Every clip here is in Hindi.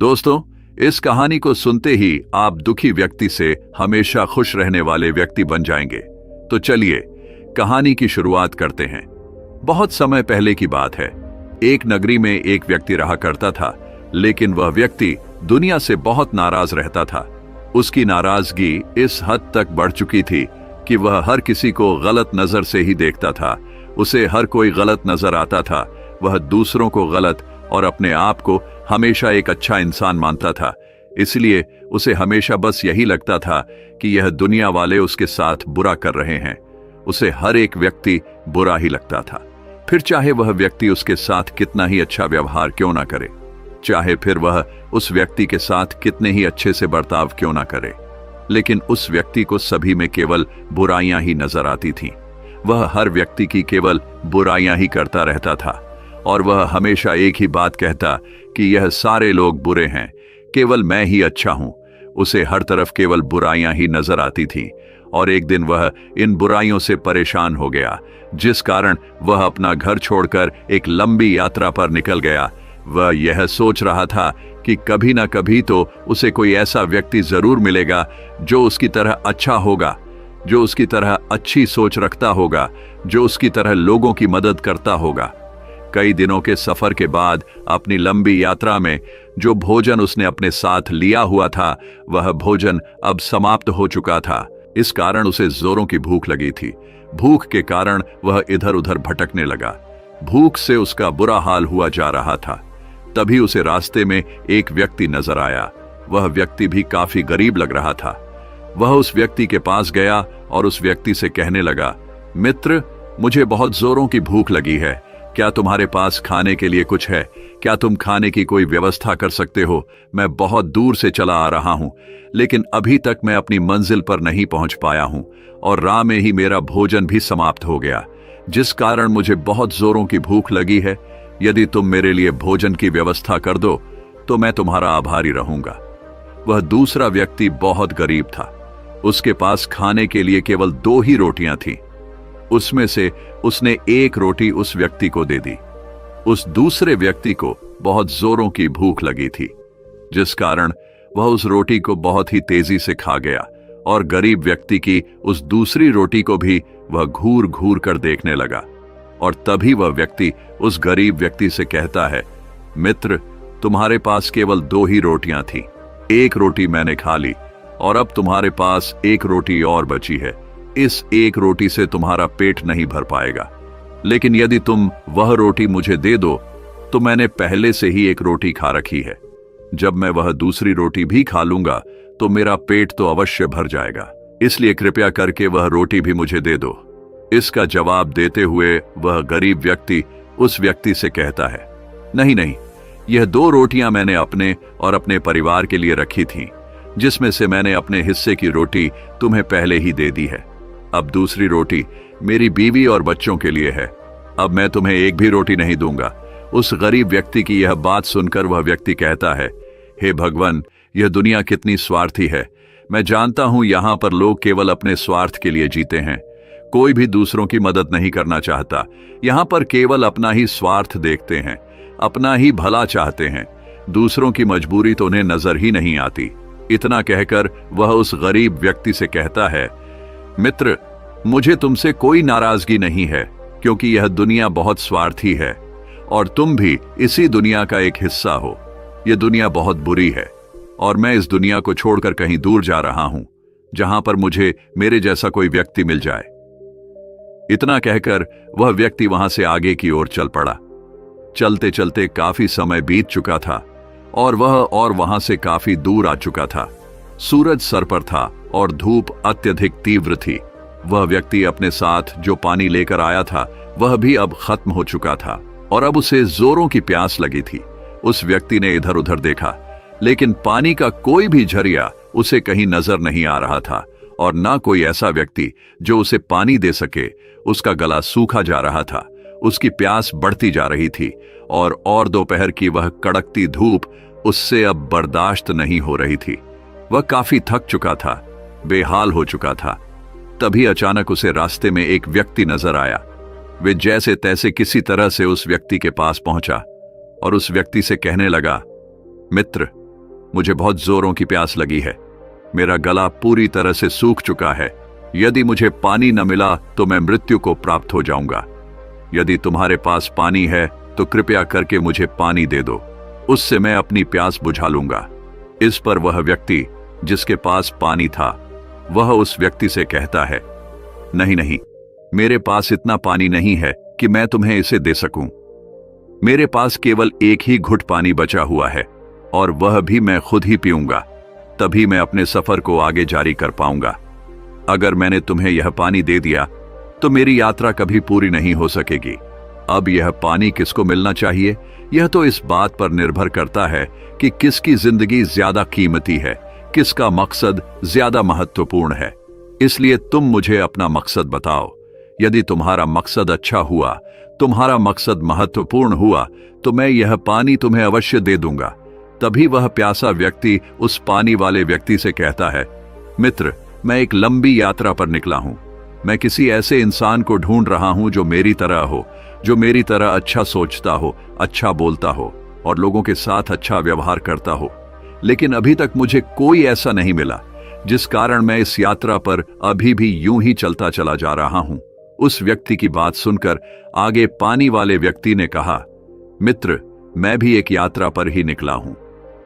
दोस्तों, इस कहानी को सुनते ही आप दुखी व्यक्ति से हमेशा खुश रहने वाले व्यक्ति बन जाएंगे। तो चलिए कहानी की शुरुआत करते हैं। बहुत समय पहले की बात है। एक नगरी में एक व्यक्ति रहा करता था, लेकिन वह व्यक्ति दुनिया से बहुत नाराज रहता था। उसकी नाराजगी इस हद तक बढ़ चुकी थी कि वह हर किसी को गलत नजर से ही देखता था। उसे हर कोई गलत नजर आता था। वह दूसरों को गलत और अपने आप को हमेशा एक अच्छा इंसान मानता था। इसलिए उसे हमेशा बस यही लगता था कि यह दुनिया वाले उसके साथ बुरा कर रहे हैं। उसे हर एक व्यक्ति बुरा ही लगता था, फिर चाहे वह व्यक्ति उसके साथ कितना ही अच्छा व्यवहार क्यों ना करे, चाहे फिर वह उस व्यक्ति के साथ कितने ही अच्छे से बर्ताव क्यों ना करे। लेकिन उस व्यक्ति को सभी में केवल बुराइयां ही नजर आती थीं। वह हर व्यक्ति की केवल बुराइयां ही करता रहता था और वह हमेशा एक ही बात कहता कि यह सारे लोग बुरे हैं, केवल मैं ही अच्छा हूं। उसे हर तरफ केवल बुराइयां ही नजर आती थीं और एक दिन वह इन बुराइयों से परेशान हो गया, जिस कारण वह अपना घर छोड़कर एक लंबी यात्रा पर निकल गया। वह यह सोच रहा था कि कभी ना कभी तो उसे कोई ऐसा व्यक्ति जरूर मिलेगा जो उसकी तरह अच्छा होगा, जो उसकी तरह अच्छी सोच रखता होगा, जो उसकी तरह लोगों की मदद करता होगा। कई दिनों के सफर के बाद अपनी लंबी यात्रा में जो भोजन उसने अपने साथ लिया हुआ था, वह भोजन अब समाप्त हो चुका था। इस कारण उसे जोरों की भूख लगी थी। भूख के कारण वह इधर उधर भटकने लगा। भूख से उसका बुरा हाल हुआ जा रहा था। तभी उसे रास्ते में एक व्यक्ति नजर आया। वह व्यक्ति भी काफी गरीब लग रहा था। वह उस व्यक्ति के पास गया और उस व्यक्ति से कहने लगा, मित्र, मुझे बहुत जोरों की भूख लगी है। क्या तुम्हारे पास खाने के लिए कुछ है? क्या तुम खाने की कोई व्यवस्था कर सकते हो? मैं बहुत दूर से चला आ रहा हूं, लेकिन अभी तक मैं अपनी मंजिल पर नहीं पहुंच पाया हूं और राह में ही मेरा भोजन भी समाप्त हो गया, जिस कारण मुझे बहुत जोरों की भूख लगी है। यदि तुम मेरे लिए भोजन की व्यवस्था कर दो तो मैं तुम्हारा आभारी रहूंगा। वह दूसरा व्यक्ति बहुत गरीब था। उसके पास खाने के लिए केवल 2 ही रोटियां थीं। उसमें से उसने एक रोटी उस व्यक्ति को दे दी। उस दूसरे व्यक्ति को बहुत जोरों की भूख लगी थी, जिस कारण वह उस रोटी को बहुत ही तेजी से खा गया और गरीब व्यक्ति की उस दूसरी रोटी को भी वह घूर घूर कर देखने लगा। और तभी वह व्यक्ति उस गरीब व्यक्ति से कहता है, मित्र, तुम्हारे पास केवल 2 ही रोटियां थी। एक रोटी मैंने खा ली और अब तुम्हारे पास एक रोटी और बची है। इस एक रोटी से तुम्हारा पेट नहीं भर पाएगा, लेकिन यदि तुम वह रोटी मुझे दे दो तो मैंने पहले से ही एक रोटी खा रखी है। जब मैं वह दूसरी रोटी भी खा लूंगा तो मेरा पेट तो अवश्य भर जाएगा। इसलिए कृपया करके वह रोटी भी मुझे दे दो। इसका जवाब देते हुए वह गरीब व्यक्ति उस व्यक्ति से कहता है, नहीं नहीं, यह 2 रोटियां मैंने अपने और अपने परिवार के लिए रखी थीं, जिसमें से मैंने अपने हिस्से की रोटी तुम्हें पहले ही दे दी है। अब दूसरी रोटी मेरी बीवी और बच्चों के लिए है। अब मैं तुम्हें एक भी रोटी नहीं दूंगा। उस गरीब व्यक्ति की यह बात सुनकर वह व्यक्ति कहता है, हे भगवान, यह दुनिया कितनी स्वार्थी है। मैं जानता हूं यहां पर लोग केवल अपने स्वार्थ के लिए जीते हैं। कोई भी दूसरों की मदद नहीं करना चाहता। यहां पर केवल अपना ही स्वार्थ देखते हैं, अपना ही भला चाहते हैं। दूसरों की मजबूरी तो उन्हें नजर ही नहीं आती। इतना कहकर वह उस गरीब व्यक्ति से कहता है, मित्र, मुझे तुमसे कोई नाराजगी नहीं है, क्योंकि यह दुनिया बहुत स्वार्थी है और तुम भी इसी दुनिया का एक हिस्सा हो। यह दुनिया बहुत बुरी है और मैं इस दुनिया को छोड़कर कहीं दूर जा रहा हूं, जहां पर मुझे मेरे जैसा कोई व्यक्ति मिल जाए। इतना कहकर वह व्यक्ति वहां से आगे की ओर चल पड़ा। चलते चलते काफी समय बीत चुका था और वह वहां से काफी दूर आ चुका था। सूरज सर पर था और धूप अत्यधिक तीव्र थी। वह व्यक्ति अपने साथ जो पानी लेकर आया था वह भी अब खत्म हो चुका था और अब उसे जोरों की प्यास लगी थी। उस व्यक्ति ने इधर उधर देखा, लेकिन पानी का कोई भी झरिया उसे कहीं नजर नहीं आ रहा था और ना कोई ऐसा व्यक्ति जो उसे पानी दे सके। उसका गला सूखा जा रहा था। उसकी प्यास बढ़ती जा रही थी और दोपहर की वह कड़कती धूप उससे अब बर्दाश्त नहीं हो रही थी। वह काफी थक चुका था, बेहाल हो चुका था। तभी अचानक उसे रास्ते में एक व्यक्ति नजर आया। वे जैसे तैसे किसी तरह से उस व्यक्ति के पास पहुंचा और उस व्यक्ति से कहने लगा, मित्र, मुझे बहुत जोरों की प्यास लगी है। मेरा गला पूरी तरह से सूख चुका है। यदि मुझे पानी न मिला तो मैं मृत्यु को प्राप्त हो जाऊंगा। यदि तुम्हारे पास पानी है तो कृपया करके मुझे पानी दे दो, उससे मैं अपनी प्यास बुझा लूंगा। इस पर वह व्यक्ति जिसके पास पानी था वह उस व्यक्ति से कहता है, नहीं नहीं, मेरे पास इतना पानी नहीं है कि मैं तुम्हें इसे दे सकूं। मेरे पास केवल एक ही घुट पानी बचा हुआ है और वह भी मैं खुद ही पीऊंगा, तभी मैं अपने सफर को आगे जारी कर पाऊंगा। अगर मैंने तुम्हें यह पानी दे दिया तो मेरी यात्रा कभी पूरी नहीं हो सकेगी। अब यह पानी किसको मिलना चाहिए, यह तो इस बात पर निर्भर करता है कि किसकी जिंदगी ज्यादा कीमती है, किसका मकसद ज्यादा महत्वपूर्ण है। इसलिए तुम मुझे अपना मकसद बताओ। यदि तुम्हारा मकसद अच्छा हुआ, तुम्हारा मकसद महत्वपूर्ण हुआ, तो मैं यह पानी तुम्हें अवश्य दे दूंगा। तभी वह प्यासा व्यक्ति उस पानी वाले व्यक्ति से कहता है, मित्र, मैं एक लंबी यात्रा पर निकला हूं। मैं किसी ऐसे इंसान को ढूंढ रहा हूं जो मेरी तरह हो, जो मेरी तरह अच्छा सोचता हो, अच्छा बोलता हो और लोगों के साथ अच्छा व्यवहार करता हो। लेकिन अभी तक मुझे कोई ऐसा नहीं मिला, जिस कारण मैं इस यात्रा पर अभी भी यूं ही चलता चला जा रहा हूं। उस व्यक्ति की बात सुनकर आगे पानी वाले व्यक्ति ने कहा, मित्र, मैं भी एक यात्रा पर ही निकला हूं।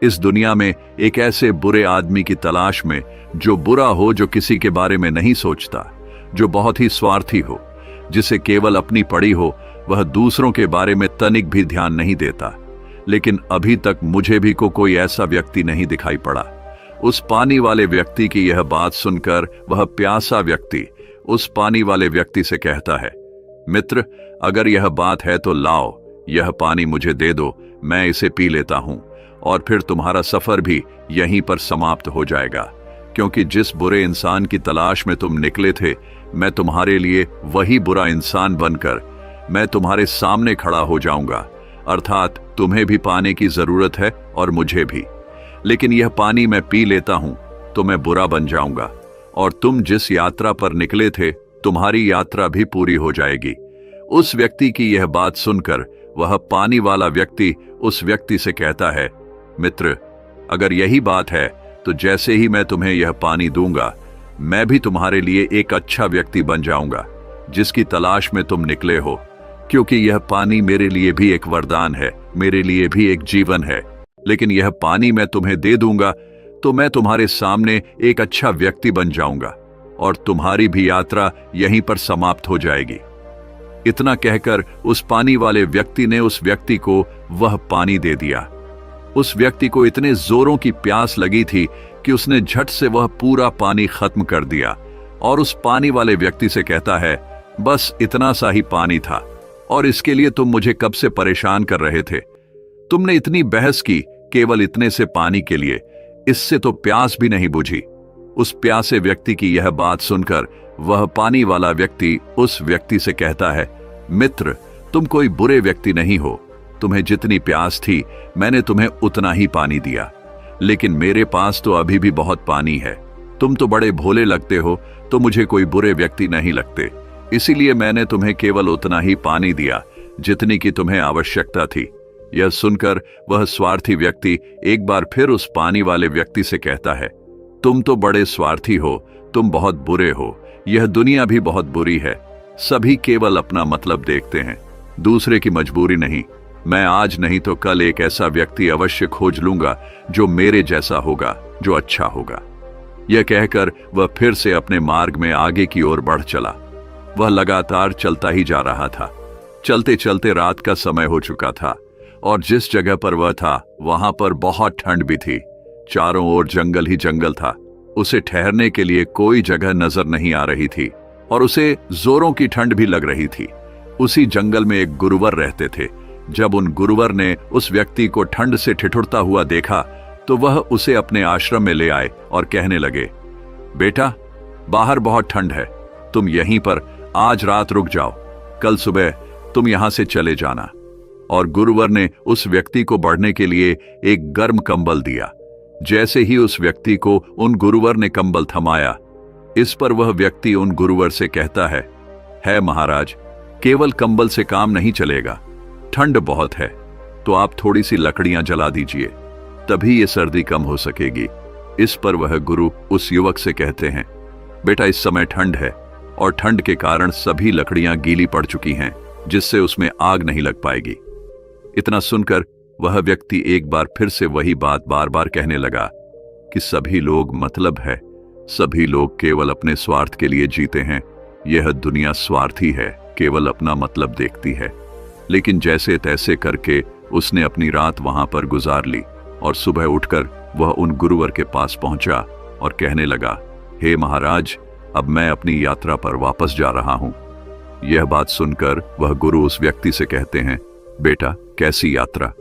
इस दुनिया में एक ऐसे बुरे आदमी की तलाश में जो बुरा हो, जो किसी के बारे में नहीं सोचता, जो बहुत ही स्वार्थी हो, जिसे केवल अपनी पड़ी हो, वह दूसरों के बारे में तनिक भी ध्यान नहीं देता। लेकिन अभी तक मुझे भी कोई ऐसा व्यक्ति नहीं दिखाई पड़ा। उस पानी वाले व्यक्ति की यह बात सुनकर वह प्यासा व्यक्ति उस पानी वाले व्यक्ति से कहता है, मित्र, अगर यह बात है तो लाओ, यह पानी मुझे दे दो, मैं इसे पी लेता हूं और फिर तुम्हारा सफर भी यहीं पर समाप्त हो जाएगा। क्योंकि जिस बुरे इंसान की तलाश में तुम निकले थे, मैं तुम्हारे लिए वही बुरा इंसान बनकर मैं तुम्हारे सामने खड़ा हो जाऊंगा। अर्थात तुम्हें भी पाने की जरूरत है और मुझे भी। लेकिन यह पानी मैं पी लेता हूं तो मैं बुरा बन जाऊंगा और तुम जिस यात्रा पर निकले थे, तुम्हारी यात्रा भी पूरी हो जाएगी। उस व्यक्ति की यह बात सुनकर वह पानी वाला व्यक्ति उस व्यक्ति से कहता है, मित्र, अगर यही बात है तो जैसे ही मैं तुम्हें यह पानी दूंगा, मैं भी तुम्हारे लिए एक अच्छा व्यक्ति बन जाऊंगा जिसकी तलाश में तुम निकले हो। क्योंकि यह पानी मेरे लिए भी एक वरदान है, मेरे लिए भी एक जीवन है। लेकिन यह पानी मैं तुम्हें दे दूंगा तो मैं तुम्हारे सामने एक अच्छा व्यक्ति बन जाऊंगा और तुम्हारी भी यात्रा यहीं पर समाप्त हो जाएगी। इतना कहकर उस पानी वाले व्यक्ति ने उस व्यक्ति को वह पानी दे दिया। उस व्यक्ति को इतने जोरों की प्यास लगी थी कि उसने झट से वह पूरा पानी खत्म कर दिया और उस पानी वाले व्यक्ति से कहता है, बस इतना सा ही पानी था और इसके लिए तुम मुझे कब से परेशान कर रहे थे। तुमने इतनी बहस की केवल इतने से पानी के लिए, इससे तो प्यास भी नहीं बुझी। उस प्यासे व्यक्ति की यह बात सुनकर वह पानी वाला व्यक्ति उस व्यक्ति से कहता है, मित्र, तुम कोई बुरे व्यक्ति नहीं हो। तुम्हें जितनी प्यास थी मैंने तुम्हें उतना ही पानी दिया, लेकिन मेरे पास तो अभी भी बहुत पानी है। तुम तो बड़े भोले लगते हो, तो मुझे कोई बुरे व्यक्ति नहीं लगते, इसीलिए मैंने तुम्हें केवल उतना ही पानी दिया जितनी की तुम्हें आवश्यकता थी। यह सुनकर वह स्वार्थी व्यक्ति एक बार फिर उस पानी वाले व्यक्ति से कहता है, तुम तो बड़े स्वार्थी हो, तुम बहुत बुरे हो, यह दुनिया भी बहुत बुरी है। सभी केवल अपना मतलब देखते हैं, दूसरे की मजबूरी नहीं। मैं आज नहीं तो कल एक ऐसा व्यक्ति अवश्य खोज लूंगा जो मेरे जैसा होगा, जो अच्छा होगा। यह कहकर वह फिर से अपने मार्ग में आगे की ओर बढ़ चला। वह लगातार चलता ही जा रहा था। चलते चलते रात का समय हो चुका था और जिस जगह पर वह था वहां पर बहुत ठंड भी थी। चारों ओर जंगल ही जंगल था। उसे ठहरने के लिए कोई जगह नजर नहीं आ रही थी और उसे जोरों की ठंड भी लग रही थी। उसी जंगल में एक गुरुवर रहते थे। जब उन गुरुवर ने उस व्यक्ति को ठंड से ठिठुरता हुआ देखा तो वह उसे अपने आश्रम में ले आए और कहने लगे, बेटा, बाहर बहुत ठंड है, तुम यहीं पर आज रात रुक जाओ, कल सुबह तुम यहां से चले जाना। और गुरुवर ने उस व्यक्ति को बढ़ने के लिए एक गर्म कंबल दिया। जैसे ही उस व्यक्ति को उन गुरुवर ने कंबल थमाया, इस पर वह व्यक्ति उन गुरुवर से कहता है महाराज, केवल कंबल से काम नहीं चलेगा, ठंड बहुत है, तो आप थोड़ी सी लकड़ियां जला दीजिए। तभी ये सर्दी कम हो सकेगी। इस पर वह गुरु उस युवक से कहते हैं, बेटा इस समय ठंड है और ठंड के कारण सभी लकड़ियां गीली पड़ चुकी हैं, जिससे उसमें आग नहीं लग पाएगी। इतना सुनकर वह व्यक्ति एक बार फिर से वही बात बार बार कहने लगा कि सभी लोग मतलब है, सभी लोग केवल अपने स्वार्थ के लिए जीते हैं। यह दुनिया स्वार्थी है, केवल अपना मतलब देखती है। लेकिन जैसे तैसे करके उसने अपनी रात वहां पर गुजार ली और सुबह उठकर वह उन गुरुवर के पास पहुंचा और कहने लगा, हे महाराज, अब मैं अपनी यात्रा पर वापस जा रहा हूं। यह बात सुनकर वह गुरु उस व्यक्ति से कहते हैं, बेटा कैसी यात्रा?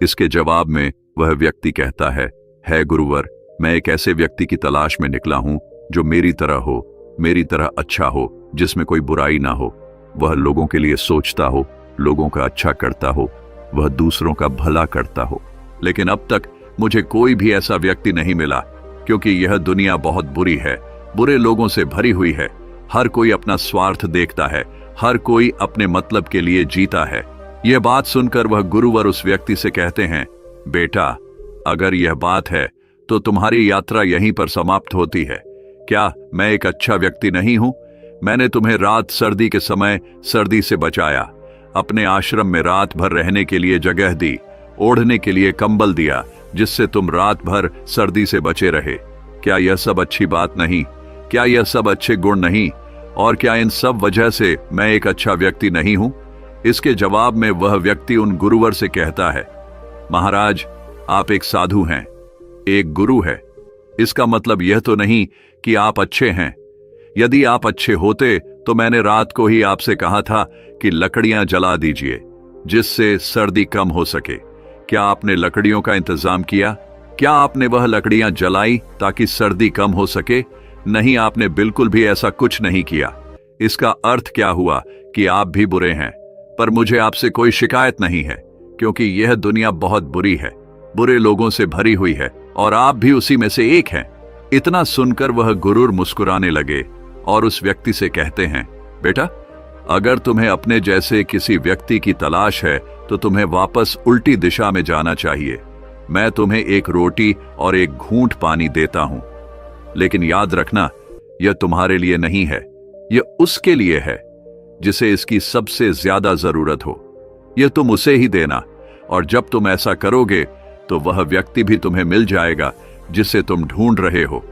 इसके जवाब में वह व्यक्ति कहता है गुरुवर, मैं एक ऐसे व्यक्ति की तलाश में निकला हूं जो मेरी तरह अच्छा हो, जिसमें कोई बुराई ना हो। वह लोगों के लिए सोचता हो, लोगों का अच्छा करता हो, वह दूसरों का भला करता हो। लेकिन अब तक मुझे कोई भी ऐसा व्यक्ति नहीं मिला, क्योंकि यह दुनिया बहुत बुरी है, बुरे लोगों से भरी हुई है। हर कोई अपना स्वार्थ देखता है, हर कोई अपने मतलब के लिए जीता है। यह बात सुनकर वह गुरुवर उस व्यक्ति से कहते हैं, बेटा अगर यह बात है तो तुम्हारी यात्रा यहीं पर समाप्त होती है। क्या मैं एक अच्छा व्यक्ति नहीं हूं? मैंने तुम्हें रात सर्दी के समय सर्दी से बचाया, अपने आश्रम में रात भर रहने के लिए जगह दी, ओढ़ने के लिए कंबल दिया, जिससे तुम रात भर सर्दी से बचे रहे। क्या यह सब अच्छी बात नहीं? क्या यह सब अच्छे गुण नहीं? और क्या इन सब वजह से मैं एक अच्छा व्यक्ति नहीं हूं? इसके जवाब में वह व्यक्ति उन गुरुवर से कहता है, महाराज आप एक साधु हैं, एक गुरु है। इसका मतलब यह तो नहीं कि आप अच्छे हैं। यदि आप अच्छे होते तो मैंने रात को ही आपसे कहा था कि लकड़ियां जला दीजिए, जिससे सर्दी कम हो सके। क्या आपने लकड़ियों का इंतजाम किया? क्या आपने वह लकड़ियां जलाई ताकि सर्दी कम हो सके? नहीं, आपने बिल्कुल भी ऐसा कुछ नहीं किया। इसका अर्थ क्या हुआ कि आप भी बुरे हैं। पर मुझे आपसे कोई शिकायत नहीं है, क्योंकि यह दुनिया बहुत बुरी है, बुरे लोगों से भरी हुई है, और आप भी उसी में से एक हैं। इतना सुनकर वह गुरु मुस्कुराने लगे और उस व्यक्ति से कहते हैं, बेटा अगर तुम्हें अपने जैसे किसी व्यक्ति की तलाश है तो तुम्हें वापस उल्टी दिशा में जाना चाहिए। मैं तुम्हें एक रोटी और एक घूंट पानी देता हूं, लेकिन याद रखना यह तुम्हारे लिए नहीं है, यह उसके लिए है जिसे इसकी सबसे ज्यादा जरूरत हो। यह तुम उसे ही देना, और जब तुम ऐसा करोगे तो वह व्यक्ति भी तुम्हें मिल जाएगा जिसे तुम ढूंढ रहे हो,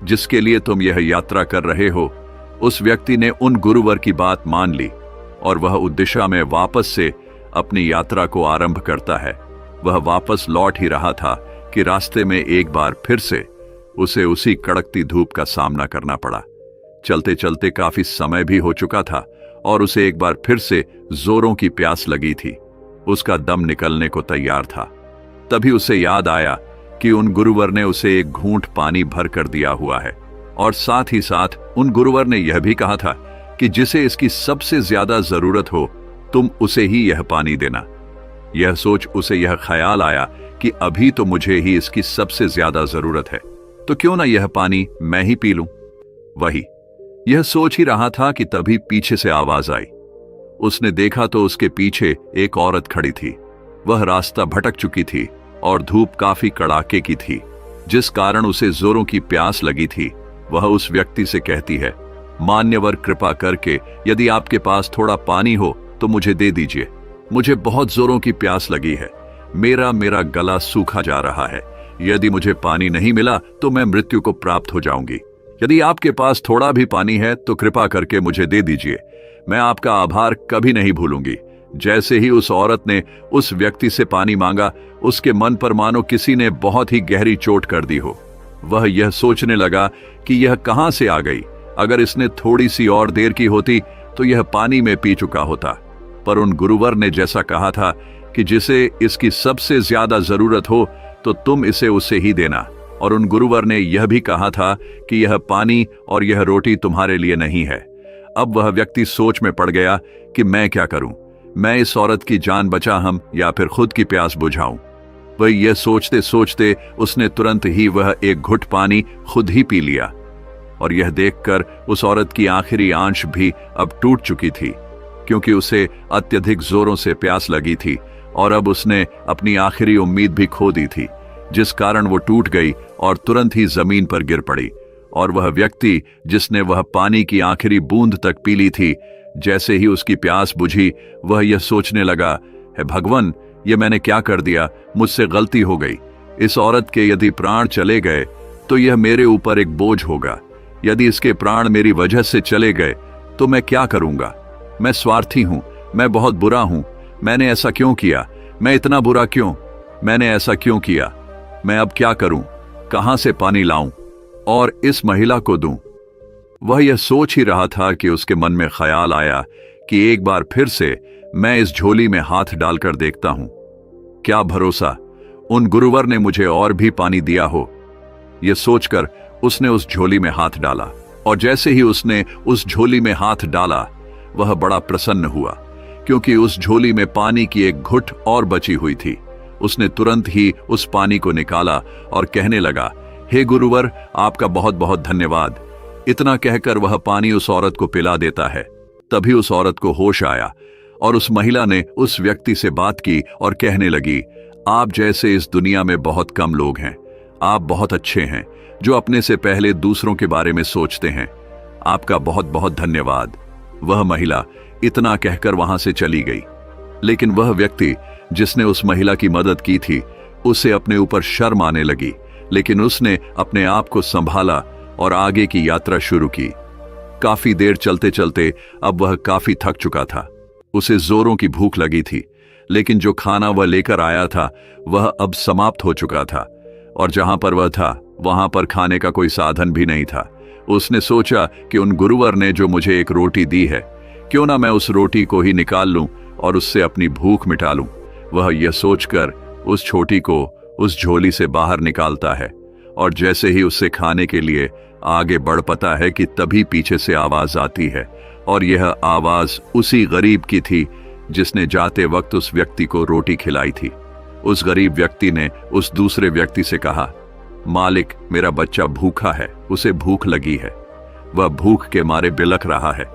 जिसके लिए तुम यह यात्रा कर रहे हो। उस व्यक्ति ने उन गुरुवर की बात मान ली और वह उस दिशा में वापस से अपनी यात्रा को आरंभ करता है। वह वापस लौट ही रहा था कि रास्ते में एक बार फिर से उसे उसी कड़कती धूप का सामना करना पड़ा। चलते चलते काफी समय भी हो चुका था और उसे एक बार फिर से जोरों की प्यास लगी थी। उसका दम निकलने को तैयार था। तभी उसे याद आया कि उन गुरुवर ने उसे एक घूंट पानी भर कर दिया हुआ है, और साथ ही साथ उन गुरुवर ने यह भी कहा था कि जिसे इसकी सबसे ज्यादा जरूरत हो तुम उसे ही यह पानी देना। यह सोच उसे यह ख्याल आया कि अभी तो मुझे ही इसकी सबसे ज्यादा जरूरत है, तो क्यों ना यह पानी मैं ही पी लूं। वही यह सोच ही रहा था कि तभी पीछे से आवाज आई। उसने देखा तो उसके पीछे एक औरत खड़ी थी। वह रास्ता भटक चुकी थी और धूप काफी कड़ाके की थी, जिस कारण उसे जोरों की प्यास लगी थी। वह उस व्यक्ति से कहती है, मान्यवर कृपा करके यदि आपके पास थोड़ा पानी हो तो मुझे दे दीजिए। मुझे बहुत जोरों की प्यास लगी है। मेरा गला सूखा जा रहा है। यदि मुझे पानी नहीं मिला तो मैं मृत्यु को प्राप्त हो जाऊंगी। यदि आपके पास थोड़ा भी पानी है तो कृपा करके मुझे दे दीजिए। मैं आपका आभार कभी नहीं भूलूंगी। जैसे ही उस औरत ने उस व्यक्ति से पानी मांगा, उसके मन पर मानो किसी ने बहुत ही गहरी चोट कर दी हो। वह यह सोचने लगा कि यह कहां से आ गई। अगर इसने थोड़ी सी और देर की होती तो यह पानी में पी चुका होता। पर उन गुरुवर ने जैसा कहा था कि जिसे इसकी सबसे ज्यादा जरूरत हो तो तुम इसे उसे ही देना, और उन गुरुवर ने यह भी कहा था कि यह पानी और यह रोटी तुम्हारे लिए नहीं है। अब वह व्यक्ति सोच में पड़ गया कि मैं क्या करूं, मैं इस औरत की जान बचाऊं या फिर खुद की प्यास बुझाऊं। वह यह सोचते सोचते उसने तुरंत ही वह एक घुट पानी खुद ही पी लिया, और यह देखकर उस औरत की आखिरी आंच भी अब टूट चुकी थी, क्योंकि उसे अत्यधिक जोरों से प्यास लगी थी और अब उसने अपनी आखिरी उम्मीद भी खो दी थी। जिस कारण वो टूट गई और तुरंत ही जमीन पर गिर पड़ी। और वह व्यक्ति जिसने वह पानी की आखिरी बूंद तक पी ली थी, जैसे ही उसकी प्यास बुझी, वह यह सोचने लगा, हे भगवान, ये मैंने क्या कर दिया, मुझसे गलती हो गई। इस औरत के यदि प्राण चले गए तो यह मेरे ऊपर एक बोझ होगा। यदि इसके प्राण मेरी वजह से चले गए तो मैं क्या करूंगा? मैं स्वार्थी हूं, मैं बहुत बुरा हूं। मैंने ऐसा क्यों किया? मैं इतना बुरा क्यों? मैंने ऐसा क्यों किया? मैं अब क्या करूं? कहां से पानी लाऊं और इस महिला को दूं? वह यह सोच ही रहा था कि उसके मन में ख्याल आया कि एक बार फिर से मैं इस झोली में हाथ डालकर देखता हूं। क्या भरोसा, उन गुरुवर ने मुझे और भी पानी दिया हो। यह सोचकर उसने उस झोली में हाथ डाला, और जैसे ही उसने उस झोली में हाथ डाला, वह बड़ा प्रसन्न हुआ, क्योंकि उस झोली में पानी की एक घुट और बची हुई थी। उसने तुरंत ही उस पानी को निकाला और कहने लगा, हे गुरुवर, आपका बहुत बहुत धन्यवाद। इतना कहकर वह पानी उस औरत को पिला देता है। तभी उस औरत को होश आया और उस महिला ने उस व्यक्ति से बात की और कहने लगी, आप जैसे इस दुनिया में बहुत कम लोग हैं। आप बहुत अच्छे हैं, जो अपने से पहले दूसरों के बारे में सोचते हैं। आपका बहुत बहुत धन्यवाद। वह महिला इतना कहकर वहां से चली गई। लेकिन वह व्यक्ति जिसने उस महिला की मदद की थी, उसे अपने ऊपर शर्म आने लगी, लेकिन उसने अपने आप को संभाला और आगे की यात्रा शुरू की। काफी देर चलते चलते अब वह काफी थक चुका था। उसे जोरों की भूख लगी थी, लेकिन जो खाना वह लेकर आया था वह अब समाप्त हो चुका था, और जहां पर वह था वहां पर खाने का कोई साधन भी नहीं था। उसने सोचा कि उन गुरुवर ने जो मुझे एक रोटी दी है, क्यों ना मैं उस रोटी को ही निकाल लूं और उससे अपनी भूख मिटा लूं। वह यह सोचकर उस छोटी को उस झोली से बाहर निकालता है, और जैसे ही उससे खाने के लिए आगे बढ़ पाता है कि तभी पीछे से आवाज आती है, और यह आवाज उसी गरीब की थी जिसने जाते वक्त उस व्यक्ति को रोटी खिलाई थी। उस गरीब व्यक्ति ने उस दूसरे व्यक्ति से कहा, मालिक, मेरा बच्चा भूखा है, उसे भूख लगी है, वह भूख के मारे बिलख रहा है,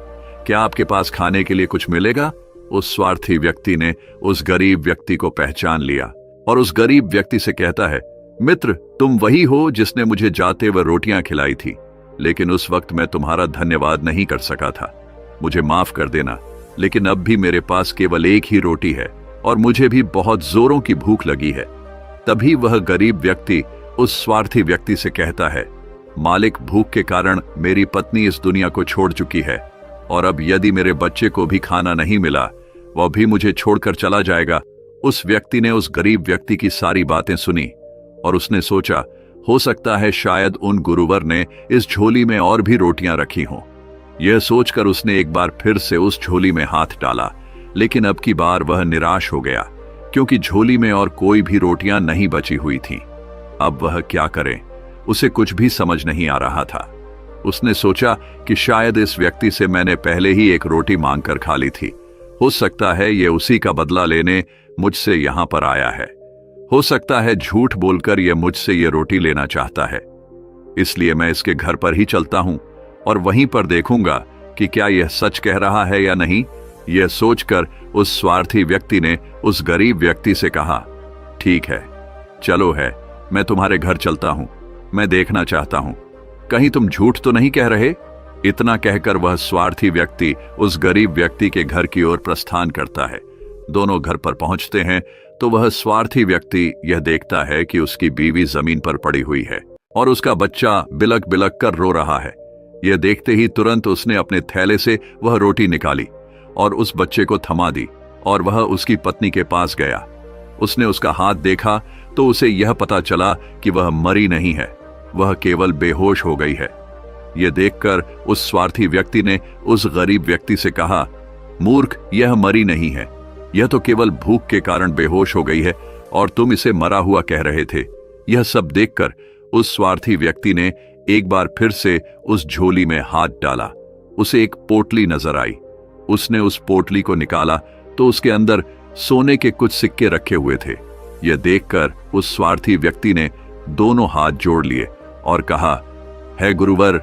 क्या आपके पास खाने के लिए कुछ मिलेगा? उस स्वार्थी व्यक्ति ने उस गरीब व्यक्ति को पहचान लिया और उस गरीब व्यक्ति से कहता है, मित्र, तुम वही हो जिसने मुझे जाते वह रोटियां खिलाई थी, लेकिन उस वक्त मैं तुम्हारा धन्यवाद नहीं कर सका था। मुझे माफ कर देना, लेकिन अब भी मेरे पास केवल एक ही रोटी है और मुझे भी बहुत जोरों की भूख लगी है। तभी वह गरीब व्यक्ति उस स्वार्थी व्यक्ति से कहता है, मालिक, भूख के कारण मेरी पत्नी इस दुनिया को छोड़ चुकी है, और अब यदि मेरे बच्चे को भी खाना नहीं मिला, वह भी मुझे छोड़कर चला जाएगा। उस व्यक्ति ने उस गरीब व्यक्ति की सारी बातें सुनी और उसने सोचा, हो सकता है शायद उन गुरुवर ने इस झोली में और भी रोटियां रखी हों। यह सोचकर उसने एक बार फिर से उस झोली में हाथ डाला, लेकिन अब की बार वह निराश हो गया, क्योंकि झोली में और कोई भी रोटियां नहीं बची हुई थीं। अब वह क्या करे, उसे कुछ भी समझ नहीं आ रहा था। उसने सोचा कि शायद इस व्यक्ति से मैंने पहले ही एक रोटी मांगकर खा ली थी। हो सकता है यह उसी का बदला लेने मुझसे यहां पर आया है। हो सकता है झूठ बोलकर यह मुझसे यह रोटी लेना चाहता है। इसलिए मैं इसके घर पर ही चलता हूं और वहीं पर देखूंगा कि क्या यह सच कह रहा है या नहीं। यह सोचकर उस स्वार्थी व्यक्ति ने उस गरीब व्यक्ति से कहा, ठीक है, चलो है, मैं तुम्हारे घर चलता हूं, मैं देखना चाहता हूं, कहीं तुम झूठ तो नहीं कह रहे। इतना कहकर वह स्वार्थी व्यक्ति उस गरीब व्यक्ति के घर की ओर प्रस्थान करता है। दोनों घर पर पहुंचते हैं तो वह स्वार्थी व्यक्ति यह देखता है कि उसकी बीवी जमीन पर पड़ी हुई है और उसका बच्चा बिलक बिलक कर रो रहा है। यह देखते ही तुरंत उसने अपने थैले से वह रोटी निकाली और उस बच्चे को थमा दी और वह उसकी पत्नी के पास गया। उसने उसका हाथ देखा तो उसे यह पता चला कि वह मरी नहीं है, वह केवल बेहोश हो गई है। यह देखकर उस स्वार्थी व्यक्ति ने उस गरीब व्यक्ति से कहा, मूर्ख, यह मरी नहीं है, यह तो केवल भूख के कारण बेहोश हो गई है और तुम इसे मरा हुआ कह रहे थे। यह सब देखकर उस स्वार्थी व्यक्ति ने एक बार फिर से उस झोली में हाथ डाला। उसे एक पोटली नजर आई। उसने उस पोटली को निकाला तो उसके अंदर सोने के कुछ सिक्के रखे हुए थे। यह देखकर उस स्वार्थी व्यक्ति ने दोनों हाथ जोड़ लिए और कहा, है गुरुवर,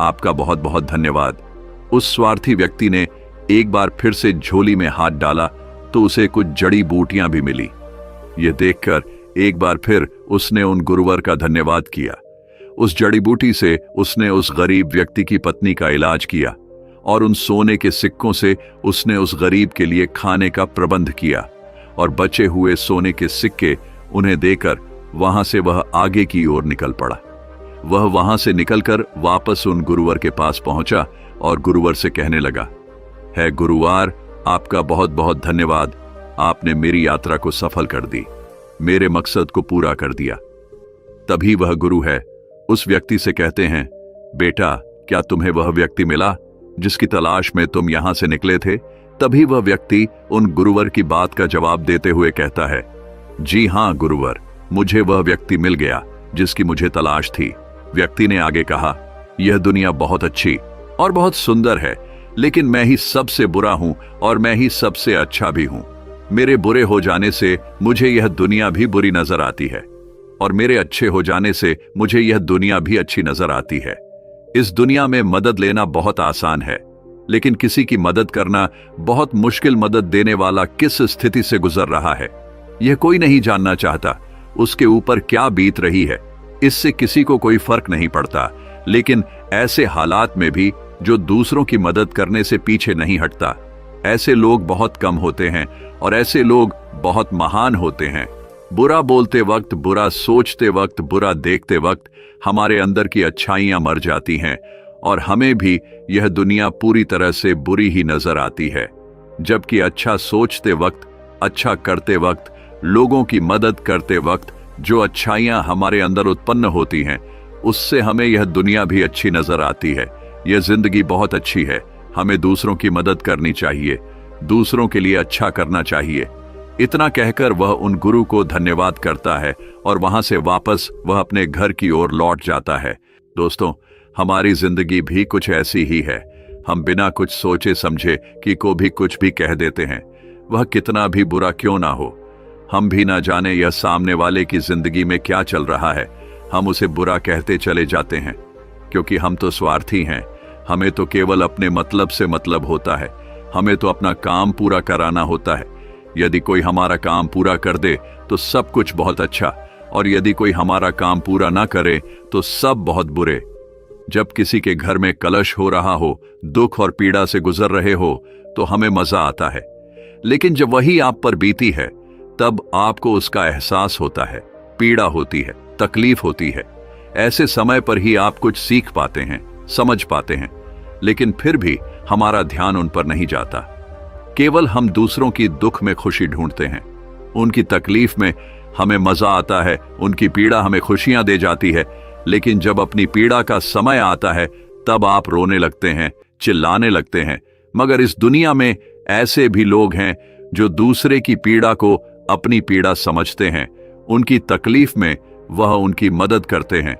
आपका बहुत बहुत धन्यवाद। उस स्वार्थी व्यक्ति ने एक बार फिर से झोली में हाथ डाला तो उसे कुछ जड़ी बूटियां भी मिली। यह देखकर एक बार फिर उसने उन गुरुवर का धन्यवाद किया। उस जड़ी बूटी से उसने उस गरीब व्यक्ति की पत्नी का इलाज किया और उन सोने के सिक्कों से उसने उस गरीब के लिए खाने का प्रबंध किया और बचे हुए सोने के सिक्के उन्हें देकर वहां से वह आगे की ओर निकल पड़ा। वह वहां से निकलकर वापस उन गुरुवर के पास पहुंचा और गुरुवर से कहने लगा, है गुरुवार, आपका बहुत बहुत धन्यवाद। आपने मेरी यात्रा को सफल कर दी, मेरे मकसद को पूरा कर दिया। तभी वह गुरु है उस व्यक्ति से कहते हैं, बेटा, क्या तुम्हें वह व्यक्ति मिला जिसकी तलाश में तुम यहां से निकले थे? तभी वह व्यक्ति उन गुरुवर की बात का जवाब देते हुए कहता है, जी हां गुरुवर, मुझे वह व्यक्ति मिल गया जिसकी मुझे तलाश थी। व्यक्ति ने आगे कहा, यह दुनिया बहुत अच्छी और बहुत सुंदर है, लेकिन मैं ही सबसे बुरा हूं और मैं ही सबसे अच्छा भी हूं। मेरे बुरे हो जाने से मुझे यह दुनिया भी बुरी नजर आती है और मेरे अच्छे हो जाने से मुझे यह दुनिया भी अच्छी नजर आती है। इस दुनिया में मदद लेना बहुत आसान है, लेकिन किसी की मदद करना बहुत मुश्किल। मदद देने वाला किस स्थिति से गुजर रहा है, यह कोई नहीं जानना चाहता। उसके ऊपर क्या बीत रही है, इससे किसी को कोई फर्क नहीं पड़ता। लेकिन ऐसे हालात में भी जो दूसरों की मदद करने से पीछे नहीं हटता, ऐसे लोग बहुत कम होते हैं और ऐसे लोग बहुत महान होते हैं। बुरा बोलते वक्त, बुरा सोचते वक्त, बुरा देखते वक्त हमारे अंदर की अच्छाइयां मर जाती हैं और हमें भी यह दुनिया पूरी तरह से बुरी ही नजर आती है। जबकि अच्छा सोचते वक्त, अच्छा करते वक्त, लोगों की मदद करते वक्त जो अच्छाइयां हमारे अंदर उत्पन्न होती हैं, उससे हमें यह दुनिया भी अच्छी नजर आती है। यह जिंदगी बहुत अच्छी है। हमें दूसरों की मदद करनी चाहिए, दूसरों के लिए अच्छा करना चाहिए। इतना कहकर वह उन गुरु को धन्यवाद करता है और वहां से वापस वह अपने घर की ओर लौट जाता है। दोस्तों, हमारी जिंदगी भी कुछ ऐसी ही है। हम बिना कुछ सोचे समझे कि को भी कुछ भी कह देते हैं, वह कितना भी बुरा क्यों ना हो। हम भी ना जाने यह सामने वाले की जिंदगी में क्या चल रहा है, हम उसे बुरा कहते चले जाते हैं, क्योंकि हम तो स्वार्थी हैं। हमें तो केवल अपने मतलब से मतलब होता है। हमें तो अपना काम पूरा कराना होता है। यदि कोई हमारा काम पूरा कर दे तो सब कुछ बहुत अच्छा, और यदि कोई हमारा काम पूरा ना करे तो सब बहुत बुरे। जब किसी के घर में कलश हो रहा हो, दुख और पीड़ा से गुजर रहे हो, तो हमें मजा आता है। लेकिन जब वही आप पर बीती है, तब आपको उसका एहसास होता है, पीड़ा होती है, तकलीफ होती है। ऐसे समय पर ही आप कुछ सीख पाते हैं, समझ पाते हैं, लेकिन फिर भी हमारा ध्यान उन पर नहीं जाता। केवल हम दूसरों की दुख में खुशी ढूंढते हैं, उनकी तकलीफ में हमें मजा आता है, उनकी पीड़ा हमें खुशियां दे जाती है। लेकिन जब अपनी पीड़ा का समय आता है, तब आप रोने लगते हैं, चिल्लाने लगते हैं। मगर इस दुनिया में ऐसे भी लोग हैं जो दूसरे की पीड़ा को अपनी पीड़ा समझते हैं, उनकी तकलीफ में वह उनकी मदद करते हैं,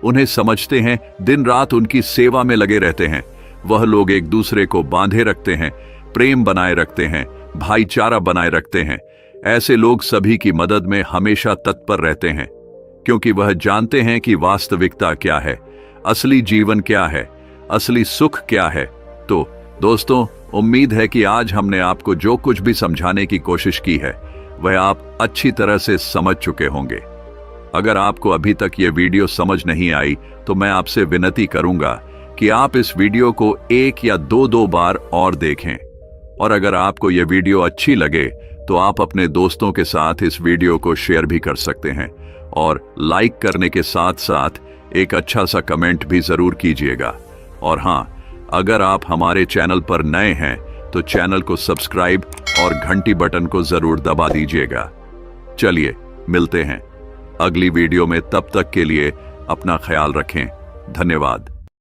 उन्हें समझते हैं, दिन रात उनकी सेवा में लगे रहते हैं। वह लोग एक दूसरे को बांधे रखते हैं, प्रेम बनाए रखते हैं, भाईचारा बनाए रखते हैं। ऐसे लोग सभी की मदद में हमेशा तत्पर रहते हैं, क्योंकि वह जानते हैं कि वास्तविकता क्या है, असली जीवन क्या है, असली सुख क्या है। तो दोस्तों, उम्मीद है कि आज हमने आपको जो कुछ भी समझाने की कोशिश की है, वह आप अच्छी तरह से समझ चुके होंगे। अगर आपको अभी तक यह वीडियो समझ नहीं आई, तो मैं आपसे विनती करूंगा कि आप इस वीडियो को 1 या 2 बार और देखें। और अगर आपको यह वीडियो अच्छी लगे, तो आप अपने दोस्तों के साथ इस वीडियो को शेयर भी कर सकते हैं, और लाइक करने के साथ साथ एक अच्छा सा कमेंट भी जरूर कीजिएगा। और हाँ, अगर आप हमारे चैनल पर नए हैं, तो चैनल को सब्सक्राइब और घंटी बटन को जरूर दबा दीजिएगा। चलिए मिलते हैं अगली वीडियो में, तब तक के लिए अपना ख्याल रखें। धन्यवाद।